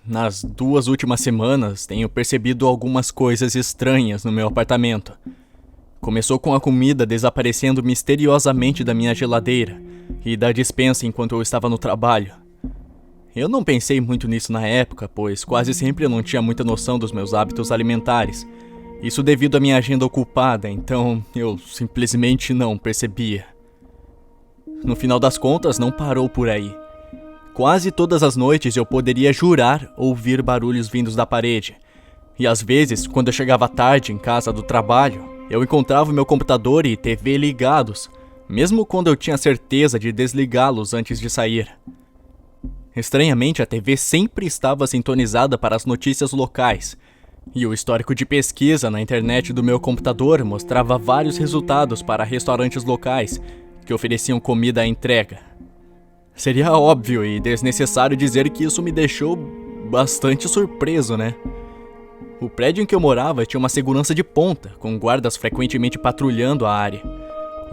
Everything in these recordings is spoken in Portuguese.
nas 2 últimas semanas tenho percebido algumas coisas estranhas no meu apartamento. Começou com a comida desaparecendo misteriosamente da minha geladeira e da despensa enquanto eu estava no trabalho. Eu não pensei muito nisso na época, pois quase sempre eu não tinha muita noção dos meus hábitos alimentares. Isso devido à minha agenda ocupada, então eu simplesmente não percebia. No final das contas, não parou por aí. Quase todas as noites eu poderia jurar ouvir barulhos vindos da parede. E às vezes, quando eu chegava tarde em casa do trabalho, eu encontrava o meu computador e TV ligados, mesmo quando eu tinha certeza de desligá-los antes de sair. Estranhamente, a TV sempre estava sintonizada para as notícias locais, e o histórico de pesquisa na internet do meu computador mostrava vários resultados para restaurantes locais que ofereciam comida à entrega. Seria óbvio e desnecessário dizer que isso me deixou bastante surpreso, né? O prédio em que eu morava tinha uma segurança de ponta, com guardas frequentemente patrulhando a área.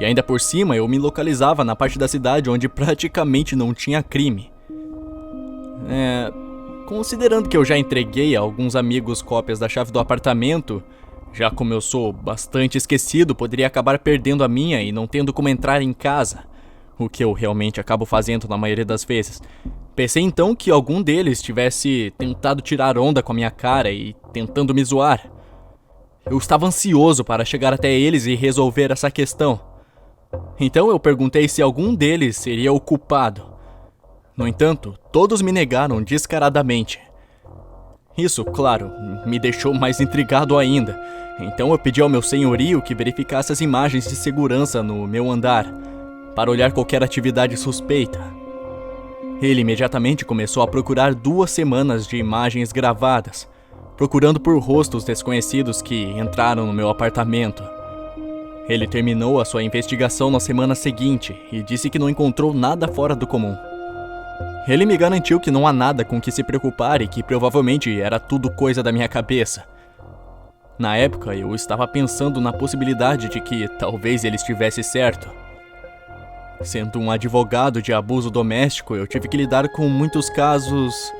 E ainda por cima eu me localizava na parte da cidade onde praticamente não tinha crime. Considerando que eu já entreguei a alguns amigos cópias da chave do apartamento, já como eu sou bastante esquecido, poderia acabar perdendo a minha e não tendo como entrar em casa, o que eu realmente acabo fazendo na maioria das vezes. Pensei então que algum deles tivesse tentado tirar onda com a minha cara e tentando me zoar. Eu estava ansioso para chegar até eles e resolver essa questão. Então eu perguntei se algum deles seria o culpado. No entanto, todos me negaram descaradamente. Isso, claro, me deixou mais intrigado ainda. Então eu pedi ao meu senhorio que verificasse as imagens de segurança no meu andar, para olhar qualquer atividade suspeita. Ele imediatamente começou a procurar 2 semanas de imagens gravadas, procurando por rostos desconhecidos que entraram no meu apartamento. Ele terminou a sua investigação na semana seguinte e disse que não encontrou nada fora do comum. Ele me garantiu que não há nada com que se preocupar e que provavelmente era tudo coisa da minha cabeça. Na época, eu estava pensando na possibilidade de que talvez ele estivesse certo. Sendo um advogado de abuso doméstico, eu tive que lidar com muitos casos,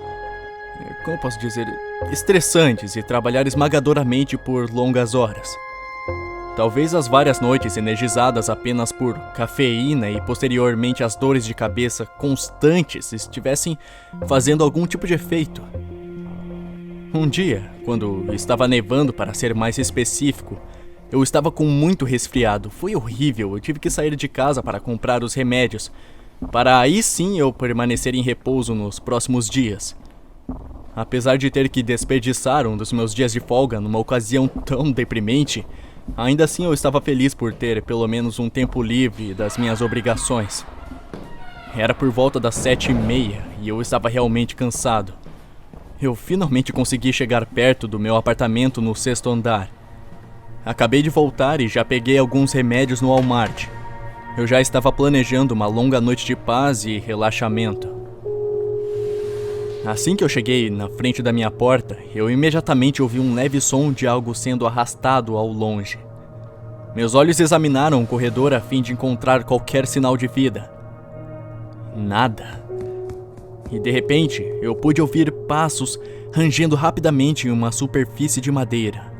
como posso dizer, estressantes e trabalhar esmagadoramente por longas horas. Talvez as várias noites energizadas apenas por cafeína e posteriormente as dores de cabeça constantes estivessem fazendo algum tipo de efeito. Um dia, quando estava nevando para ser mais específico, eu estava com muito resfriado. Foi horrível, eu tive que sair de casa para comprar os remédios, para aí sim eu permanecer em repouso nos próximos dias. Apesar de ter que desperdiçar um dos meus dias de folga numa ocasião tão deprimente, ainda assim eu estava feliz por ter pelo menos um tempo livre das minhas obrigações. Era por volta das 7h30 e eu estava realmente cansado. Eu finalmente consegui chegar perto do meu apartamento no 6º andar. Acabei de voltar e já peguei alguns remédios no Walmart. Eu já estava planejando uma longa noite de paz e relaxamento. Assim que eu cheguei na frente da minha porta, eu imediatamente ouvi um leve som de algo sendo arrastado ao longe. Meus olhos examinaram o corredor a fim de encontrar qualquer sinal de vida. Nada. E de repente, eu pude ouvir passos rangendo rapidamente em uma superfície de madeira.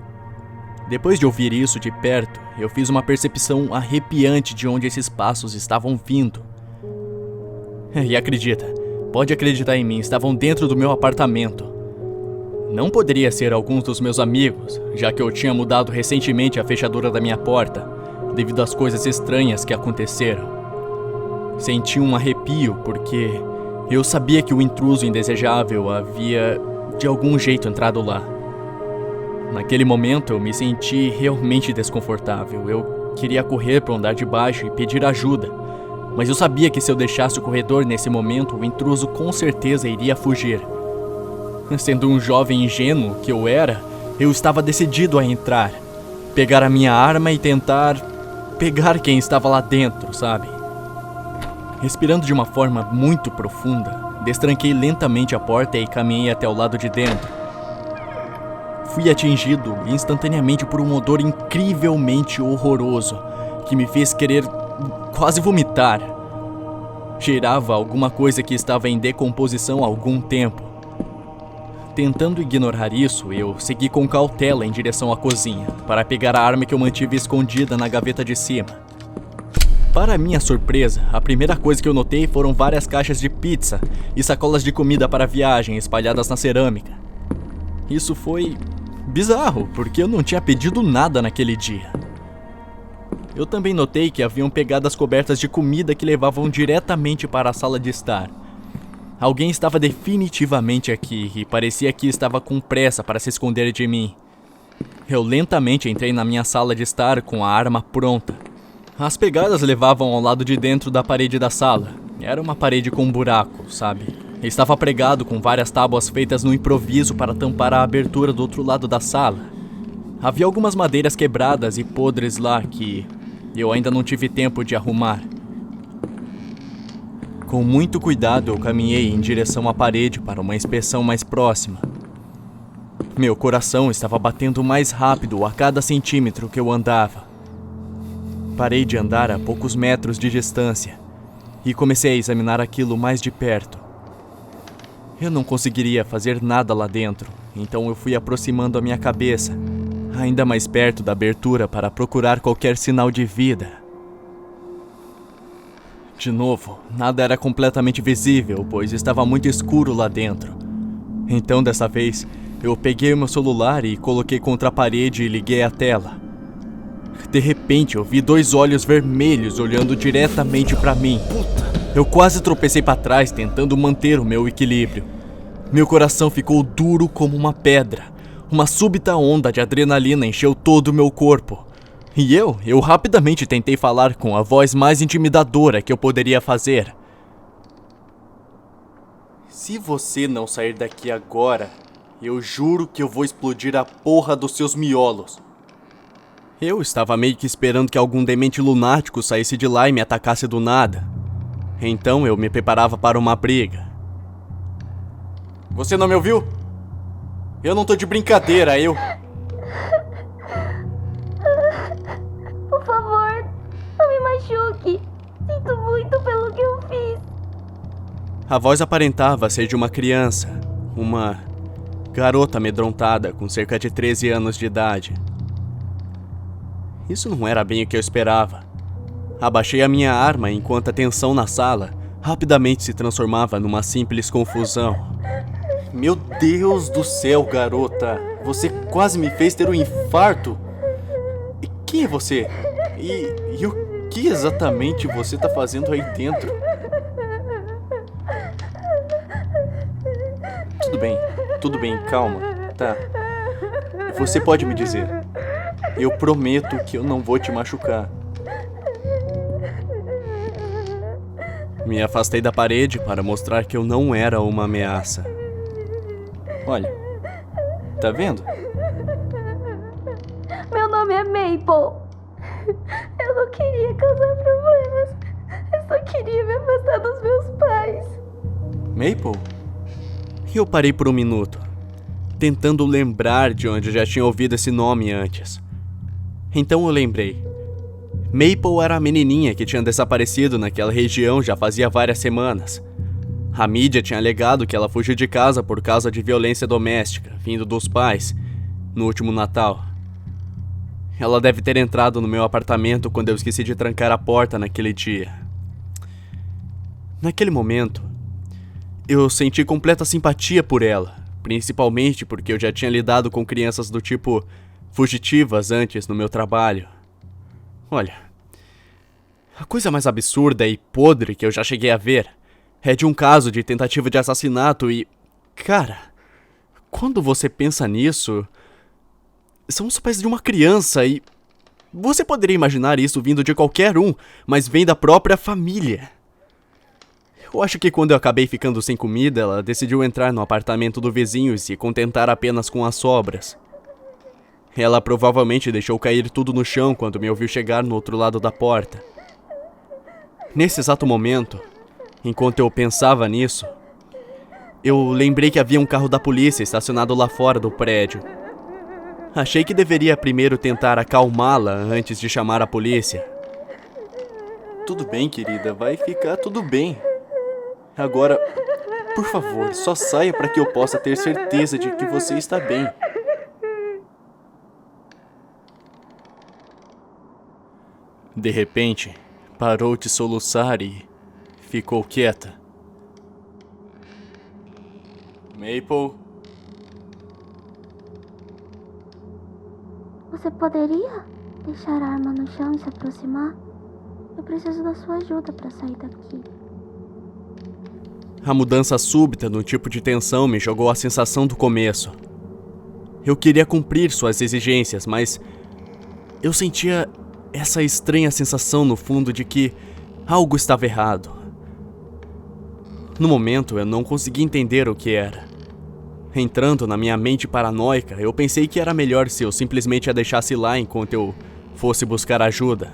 Depois de ouvir isso de perto, eu fiz uma percepção arrepiante de onde esses passos estavam vindo. E acredita, pode acreditar em mim, estavam dentro do meu apartamento. Não poderia ser alguns dos meus amigos, já que eu tinha mudado recentemente a fechadura da minha porta, devido às coisas estranhas que aconteceram. Senti um arrepio porque eu sabia que o intruso indesejável havia, de algum jeito, entrado lá. Naquele momento eu me senti realmente desconfortável. Eu queria correr para o andar de baixo e pedir ajuda, mas eu sabia que se eu deixasse o corredor nesse momento, o intruso com certeza iria fugir. Sendo um jovem ingênuo que eu era, eu estava decidido a entrar, pegar a minha arma e tentar pegar quem estava lá dentro, sabe? Respirando de uma forma muito profunda, destranquei lentamente a porta e caminhei até o lado de dentro. Fui atingido instantaneamente por um odor incrivelmente horroroso que me fez querer quase vomitar. Cheirava alguma coisa que estava em decomposição há algum tempo. Tentando ignorar isso, eu segui com cautela em direção à cozinha, para pegar a arma que eu mantive escondida na gaveta de cima. Para minha surpresa, a primeira coisa que eu notei foram várias caixas de pizza e sacolas de comida para viagem espalhadas na cerâmica. Isso foi bizarro, porque eu não tinha pedido nada naquele dia. Eu também notei que haviam pegadas cobertas de comida que levavam diretamente para a sala de estar. Alguém estava definitivamente aqui e parecia que estava com pressa para se esconder de mim. Eu lentamente entrei na minha sala de estar com a arma pronta. As pegadas levavam ao lado de dentro da parede da sala. Era uma parede com um buraco, sabe? Estava pregado com várias tábuas feitas no improviso para tampar a abertura do outro lado da sala. Havia algumas madeiras quebradas e podres lá que eu ainda não tive tempo de arrumar. Com muito cuidado, eu caminhei em direção à parede para uma inspeção mais próxima. Meu coração estava batendo mais rápido a cada centímetro que eu andava. Parei de andar a poucos metros de distância e comecei a examinar aquilo mais de perto. Eu não conseguiria fazer nada lá dentro, então eu fui aproximando a minha cabeça, ainda mais perto da abertura para procurar qualquer sinal de vida. De novo, nada era completamente visível, pois estava muito escuro lá dentro. Então, dessa vez, eu peguei o meu celular e coloquei contra a parede e liguei a tela. De repente, eu vi 2 olhos vermelhos olhando diretamente para mim. Eu quase tropecei para trás, tentando manter o meu equilíbrio. Meu coração ficou duro como uma pedra. Uma súbita onda de adrenalina encheu todo o meu corpo. E eu rapidamente tentei falar com a voz mais intimidadora que eu poderia fazer. Se você não sair daqui agora, eu juro que eu vou explodir a porra dos seus miolos. Eu estava meio que esperando que algum demente lunático saísse de lá e me atacasse do nada. Então eu me preparava para uma briga. Você não me ouviu? Eu não tô de brincadeira, eu... Por favor, não me machuque. Sinto muito pelo que eu fiz. A voz aparentava ser de uma criança, uma garota amedrontada com cerca de 13 anos de idade. Isso não era bem o que eu esperava. Abaixei a minha arma enquanto a tensão na sala rapidamente se transformava numa simples confusão. Meu Deus do céu, garota! Você quase me fez ter um infarto! E quem é você? E o que exatamente você tá fazendo aí dentro? Tudo bem, calma, tá? Você pode me dizer. Eu prometo que eu não vou te machucar. Me afastei da parede para mostrar que eu não era uma ameaça. Olha, tá vendo? Meu nome é Maple. Eu não queria causar problemas. Eu só queria me afastar dos meus pais. Maple? Eu parei por um minuto, tentando lembrar de onde eu já tinha ouvido esse nome antes. Então eu lembrei. Maple era a menininha que tinha desaparecido naquela região já fazia várias semanas. A mídia tinha alegado que ela fugiu de casa por causa de violência doméstica, vindo dos pais, no último Natal. Ela deve ter entrado no meu apartamento quando eu esqueci de trancar a porta naquele dia. Naquele momento, eu senti completa simpatia por ela, principalmente porque eu já tinha lidado com crianças do tipo fugitivas antes no meu trabalho. Olha, a coisa mais absurda e podre que eu já cheguei a ver é de um caso de tentativa de assassinato e... Cara, quando você pensa nisso... São os pais de uma criança e... Você poderia imaginar isso vindo de qualquer um, mas vem da própria família. Eu acho que quando eu acabei ficando sem comida, ela decidiu entrar no apartamento do vizinho e se contentar apenas com as sobras. Ela provavelmente deixou cair tudo no chão quando me ouviu chegar no outro lado da porta. Nesse exato momento, enquanto eu pensava nisso, eu lembrei que havia um carro da polícia estacionado lá fora do prédio. Achei que deveria primeiro tentar acalmá-la antes de chamar a polícia. Tudo bem, querida, vai ficar tudo bem. Agora, Por favor, só saia para que eu possa ter certeza de que você está bem. De repente, parou de soluçar e ficou quieta. Maple? Você poderia deixar a arma no chão e se aproximar? Eu preciso da sua ajuda para sair daqui. A mudança súbita no tipo de tensão me jogou a sensação do começo. Eu queria cumprir suas exigências, mas eu sentia essa estranha sensação no fundo de que algo estava errado. No momento, eu não conseguia entender o que era. Entrando na minha mente paranoica, eu pensei que era melhor se eu simplesmente a deixasse lá enquanto eu fosse buscar ajuda.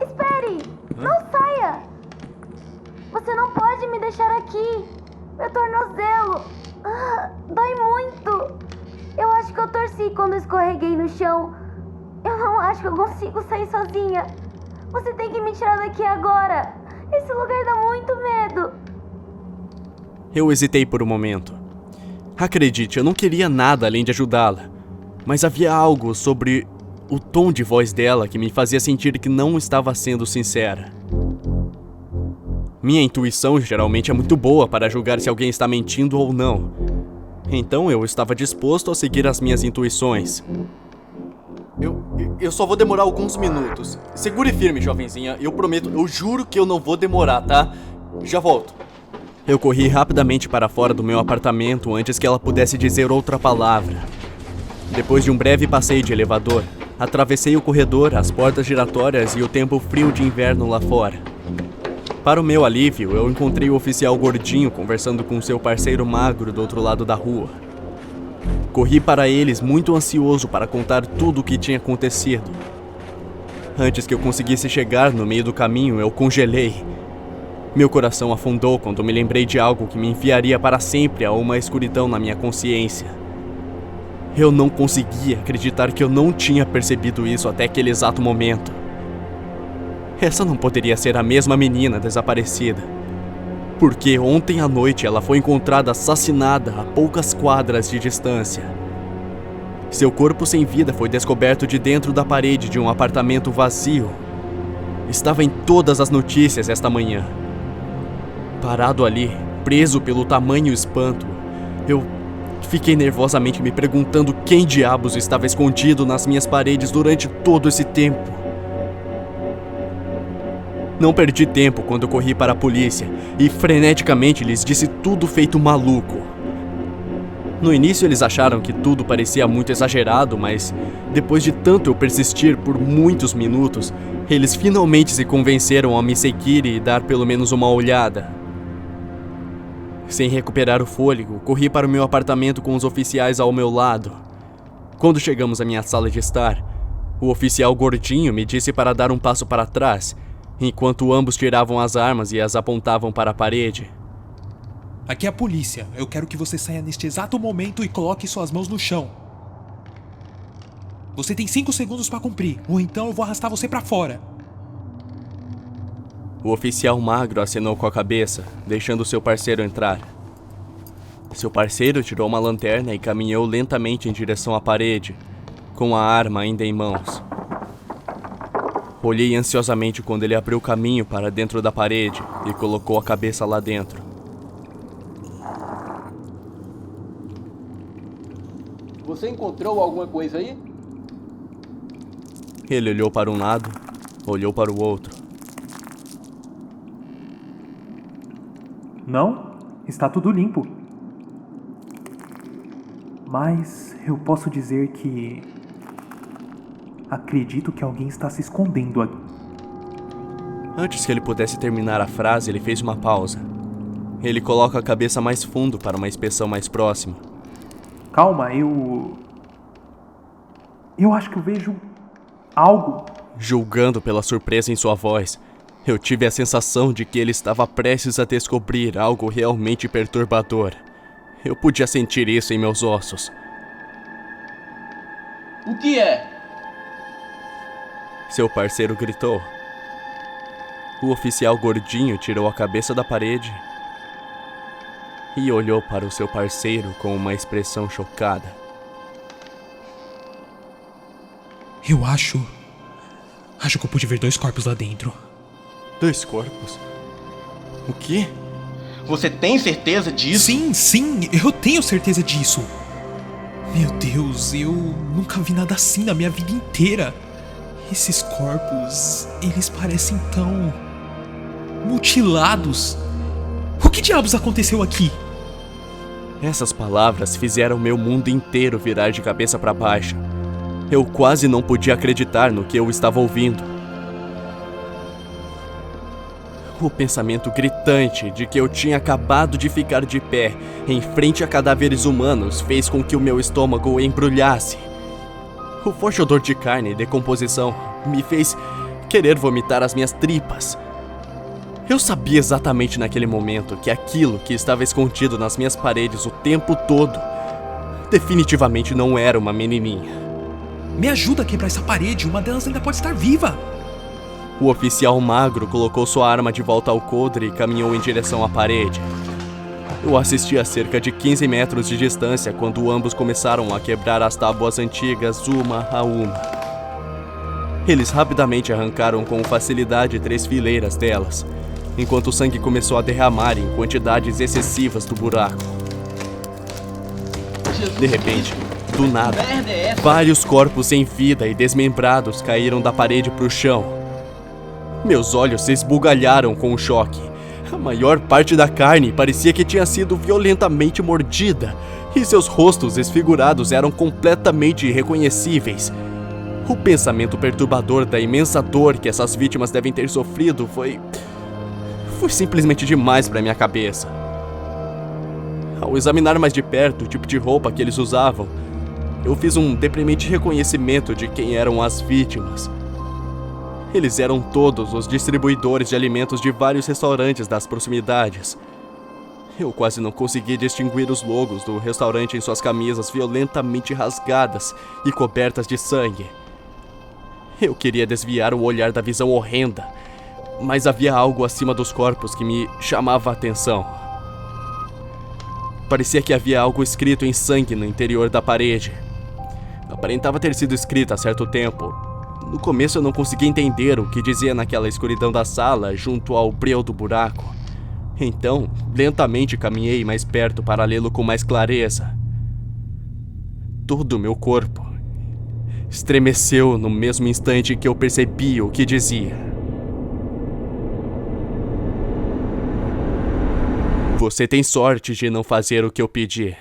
Espere! Não saia! Você não pode me deixar aqui! Meu tornozelo! Dói muito! Eu acho que eu torci quando escorreguei no chão. Eu não acho que eu consigo sair sozinha. Você tem que me tirar daqui agora. Esse lugar dá muito medo. Eu hesitei por um momento. Acredite, eu não queria nada além de ajudá-la. Mas havia algo sobre o tom de voz dela que me fazia sentir que não estava sendo sincera. Minha intuição geralmente é muito boa para julgar se alguém está mentindo ou não. Então eu estava disposto a seguir as minhas intuições. Eu só vou demorar alguns minutos. Segure firme, jovenzinha. Eu prometo, eu juro que eu não vou demorar, tá? Já volto. Eu corri rapidamente para fora do meu apartamento antes que ela pudesse dizer outra palavra. Depois de um breve passeio de elevador, atravessei o corredor, as portas giratórias e o tempo frio de inverno lá fora. Para o meu alívio, eu encontrei o oficial gordinho conversando com seu parceiro magro do outro lado da rua. Corri para eles muito ansioso para contar tudo o que tinha acontecido. Antes que eu conseguisse chegar no meio do caminho, eu congelei. Meu coração afundou quando me lembrei de algo que me enfiaria para sempre a uma escuridão na minha consciência. Eu não conseguia acreditar que eu não tinha percebido isso até aquele exato momento. Essa não poderia ser a mesma menina desaparecida. Porque ontem à noite ela foi encontrada assassinada a poucas quadras de distância. Seu corpo sem vida foi descoberto de dentro da parede de um apartamento vazio. Estava em todas as notícias esta manhã. Parado ali, preso pelo tamanho espanto, eu fiquei nervosamente me perguntando quem diabos estava escondido nas minhas paredes durante todo esse tempo. Não perdi tempo quando corri para a polícia e freneticamente lhes disse tudo feito maluco. No início eles acharam que tudo parecia muito exagerado, mas depois de tanto eu persistir por muitos minutos, eles finalmente se convenceram a me seguir e dar pelo menos uma olhada. Sem recuperar o fôlego, corri para o meu apartamento com os oficiais ao meu lado. Quando chegamos à minha sala de estar, o oficial gordinho me disse para dar um passo para trás, enquanto ambos tiravam as armas e as apontavam para a parede. Aqui é a polícia. Eu quero que você saia neste exato momento e coloque suas mãos no chão. Você tem 5 segundos para cumprir, ou então eu vou arrastar você para fora. O oficial magro acenou com a cabeça, deixando seu parceiro entrar. Seu parceiro tirou uma lanterna e caminhou lentamente em direção à parede, com a arma ainda em mãos. Olhei ansiosamente quando ele abriu caminho para dentro da parede e colocou a cabeça lá dentro. Você encontrou alguma coisa aí? Ele olhou para um lado, olhou para o outro. Não, está tudo limpo. Mas eu posso dizer que acredito que alguém está se escondendo aqui. Antes que ele pudesse terminar a frase, ele fez uma pausa. Ele coloca a cabeça mais fundo para uma inspeção mais próxima. Calma, eu acho que eu vejo algo. Julgando pela surpresa em sua voz, eu tive a sensação de que ele estava prestes a descobrir algo realmente perturbador. Eu podia sentir isso em meus ossos. O que é? Seu parceiro gritou. O oficial gordinho tirou a cabeça da parede e olhou para o seu parceiro com uma expressão chocada. Eu acho que eu pude ver 2 corpos lá dentro. 2 corpos? O quê? Você tem certeza disso? Sim, eu tenho certeza disso. Meu Deus, eu nunca vi nada assim na minha vida inteira. Esses corpos, eles parecem tão mutilados. O que diabos aconteceu aqui? Essas palavras fizeram meu mundo inteiro virar de cabeça para baixo. Eu quase não podia acreditar no que eu estava ouvindo. O pensamento gritante de que eu tinha acabado de ficar de pé em frente a cadáveres humanos fez com que o meu estômago embrulhasse. O forte odor de carne e decomposição me fez querer vomitar as minhas tripas. Eu sabia exatamente naquele momento que aquilo que estava escondido nas minhas paredes o tempo todo definitivamente não era uma menininha. Me ajuda a quebrar essa parede, uma delas ainda pode estar viva. O oficial magro colocou sua arma de volta ao coldre e caminhou em direção à parede. Eu assisti a cerca de 15 metros de distância quando ambos começaram a quebrar as tábuas antigas uma a uma. Eles rapidamente arrancaram com facilidade 3 fileiras delas, enquanto o sangue começou a derramar em quantidades excessivas do buraco. De repente, do nada, vários corpos sem vida e desmembrados caíram da parede para o chão. Meus olhos se esbugalharam com o choque. A maior parte da carne parecia que tinha sido violentamente mordida, e seus rostos desfigurados eram completamente irreconhecíveis. O pensamento perturbador da imensa dor que essas vítimas devem ter sofrido foi simplesmente demais para minha cabeça. Ao examinar mais de perto o tipo de roupa que eles usavam, eu fiz um deprimente reconhecimento de quem eram as vítimas. Eles eram todos os distribuidores de alimentos de vários restaurantes das proximidades. Eu quase não consegui distinguir os logos do restaurante em suas camisas violentamente rasgadas e cobertas de sangue. Eu queria desviar o olhar da visão horrenda, mas havia algo acima dos corpos que me chamava a atenção. Parecia que havia algo escrito em sangue no interior da parede. Aparentava ter sido escrito há certo tempo. No começo eu não conseguia entender o que dizia naquela escuridão da sala junto ao breu do buraco. Então, lentamente caminhei mais perto para lê-lo com mais clareza. Todo o meu corpo estremeceu no mesmo instante que eu percebi o que dizia. Você tem sorte de não fazer o que eu pedi.